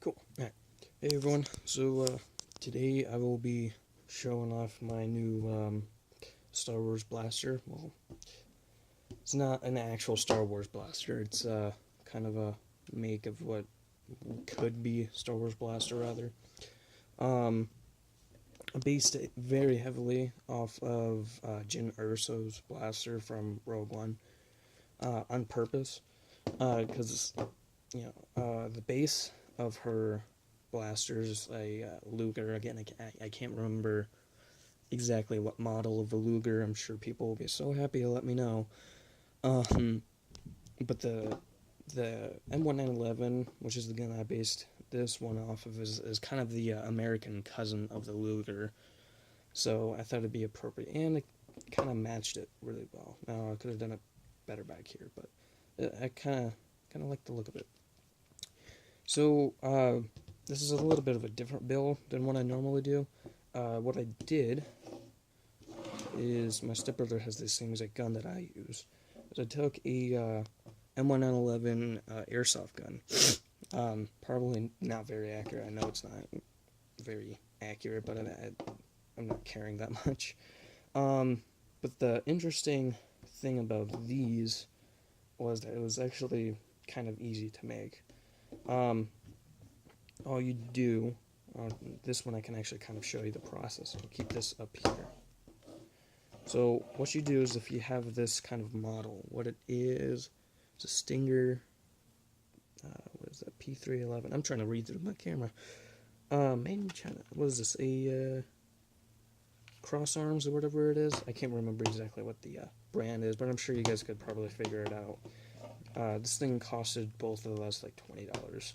Cool. Alright. Hey everyone. So today I will be showing off my new Star Wars blaster. Well, it's not an actual Star Wars blaster. It's kind of a make of what could be Star Wars blaster rather. Um, I based it very heavily off of Jyn Erso's blaster from Rogue One on purpose because the base of her blasters, a Luger. Again, I can't remember exactly what model of the Luger. I'm sure people will be so happy to let me know. Um, but the M1911, which is the gun I based this one off of, is kind of the American cousin of the Luger. So I thought it'd be appropriate, and it kind of matched it really well. Now I could have done it better back here, but I kind of like the look of it. So this is a little bit of a different build than what I normally do. What I did is my stepbrother has this same exact gun that I use. So I took a M1911 airsoft gun. Probably not very accurate. I know it's not very accurate, but I'm not caring that much. But the interesting thing about these was that it was actually kind of easy to make. All you do, this one I can actually kind of show you the process. I'll keep this up here. So what you do is, if you have this kind of model, what it is, it's a Stinger, what is that, P311. I'm trying to read through my camera. Made in China. What is this, a Cross Arms or whatever it is? I can't remember exactly what the brand is, but I'm sure you guys could probably figure it out. This thing costed both of us like $20.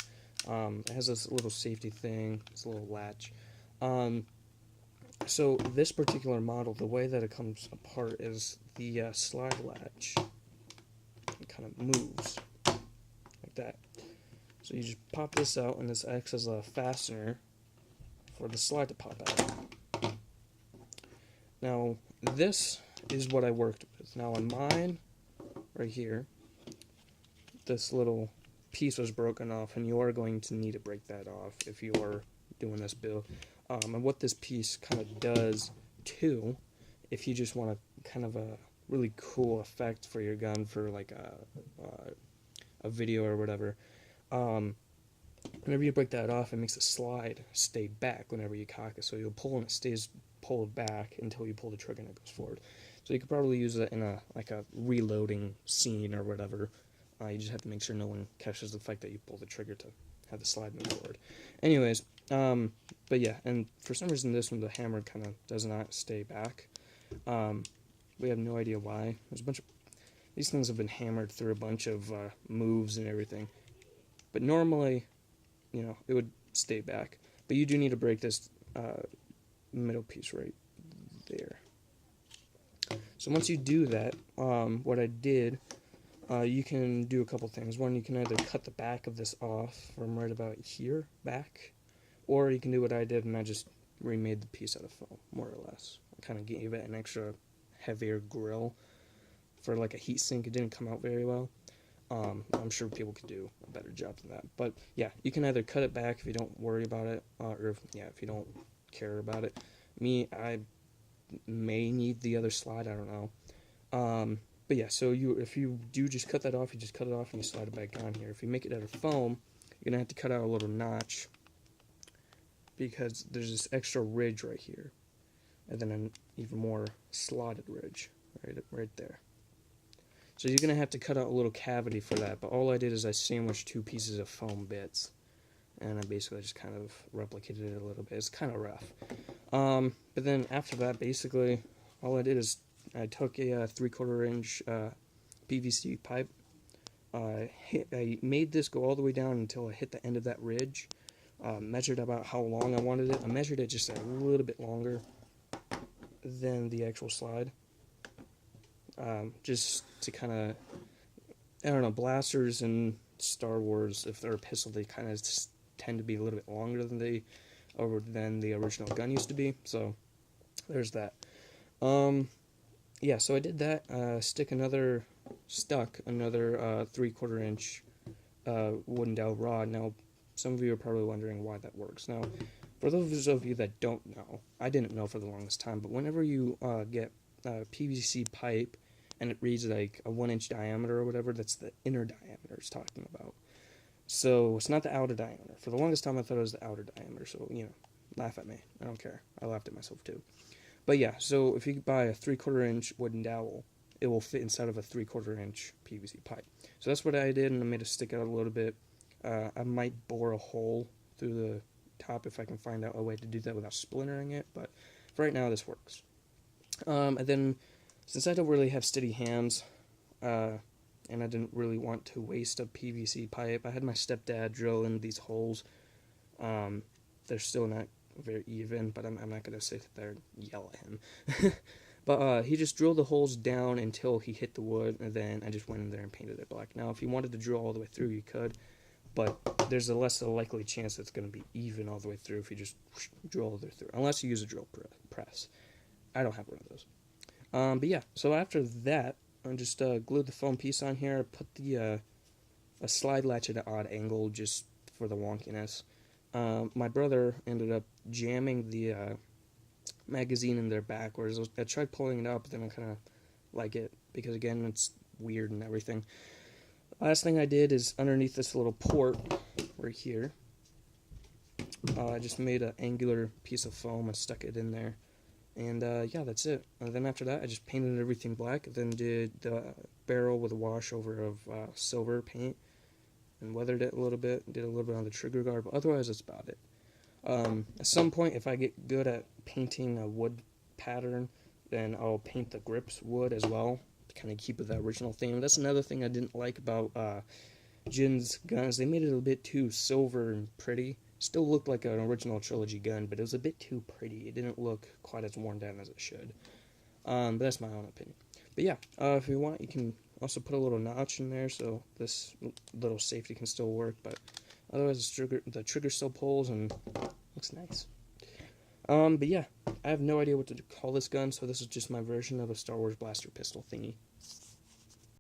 It has this little safety thing, this little latch. So this particular model, the way that it comes apart is the slide latch kind of moves like that. So you just pop this out, and this acts as a fastener for the slide to pop out. Now this is what I worked with. Now on mine, right here, this little piece was broken off, and you are going to need to break that off if you are doing this build. And what this piece kind of does too, if you just want a kind of a really cool effect for your gun for like a video or whatever, whenever you break that off, it makes the slide stay back whenever you cock it. So you'll pull and it stays pulled back until you pull the trigger and it goes forward. So you could probably use it in a reloading scene or whatever. You just have to make sure no one catches the fact that you pull the trigger to have the slide move forward. Anyways, but yeah, and for some reason this one, the hammer kind of does not stay back. We have no idea why. There's a bunch of these things have been hammered through a bunch of moves and everything, but normally, it would stay back. But you do need to break this middle piece right there. So once you do that, what I did, you can do a couple things. One, you can either cut the back of this off from right about here back, or you can do what I did, and I just remade the piece out of foam, more or less. I kind of gave it an extra heavier grill for like a heat sink. It didn't come out very well. I'm sure people could do a better job than that. But yeah, you can either cut it back if you don't worry about it, or if you don't care about it. Me, I may need the other slide. I don't know. But yeah, so if you do just cut that off, you just cut it off and you slide it back on here. If you make it out of foam, you're gonna have to cut out a little notch because there's this extra ridge right here, and then an even more slotted ridge right there. So you're gonna have to cut out a little cavity for that. But all I did is I sandwiched two pieces of foam bits, and I basically just kind of replicated it a little bit. It's kind of rough. But then after that, basically, all I did is I took a 3/4 inch PVC pipe. I made this go all the way down until I hit the end of that ridge. Measured about how long I wanted it. I measured it just a little bit longer than the actual slide. Just to kind of, I don't know, blasters in Star Wars, if they're a pistol, they kind of tend to be a little bit longer than the original gun used to be. So there's that. Yeah, so I did that. Stuck another 3/4 inch wooden dowel rod. Now some of you are probably wondering why that works. Now, for those of you that don't know, I didn't know for the longest time, but whenever you get a PVC pipe and it reads like a 1-inch diameter or whatever, that's the inner diameter it's talking about. So it's not the outer diameter. For the longest time, I thought it was the outer diameter. So, laugh at me. I don't care. I laughed at myself too. But yeah, so if you buy a 3/4 inch wooden dowel, it will fit inside of a 3/4 inch PVC pipe. So that's what I did, and I made it stick out a little bit. I might bore a hole through the top if I can find out a way to do that without splintering it. But for right now, this works. And then, since I don't really have steady hands, and I didn't really want to waste a PVC pipe, I had my stepdad drill in these holes. They're still not very even, but I'm not going to sit there and yell at him. But he just drilled the holes down until he hit the wood, and then I just went in there and painted it black. Now, if you wanted to drill all the way through, you could, but there's a less likely chance that it's going to be even all the way through if you just drill all the way through, unless you use a drill press. I don't have one of those. But yeah, so after that, I just glued the foam piece on here, put the a slide latch at an odd angle just for the wonkiness. My brother ended up jamming the magazine in there backwards. I tried pulling it up, but then I kind of like it because, again, it's weird and everything. Last thing I did is underneath this little port right here, I just made an angular piece of foam and stuck it in there. And yeah, that's it. And then after that, I just painted everything black, then did the barrel with a wash over of silver paint, and weathered it a little bit, did a little bit on the trigger guard, but otherwise that's about it. At some point, if I get good at painting a wood pattern, then I'll paint the grips wood as well, to kind of keep with the original theme. That's another thing I didn't like about Jin's guns. They made it a bit too silver and pretty. Still looked like an original trilogy gun, but it was a bit too pretty. It didn't look quite as worn down as it should. But that's my own opinion. But yeah, if you want, you can also put a little notch in there so this little safety can still work. But otherwise, the trigger still pulls and looks nice. But yeah, I have no idea what to call this gun, so this is just my version of a Star Wars blaster pistol thingy.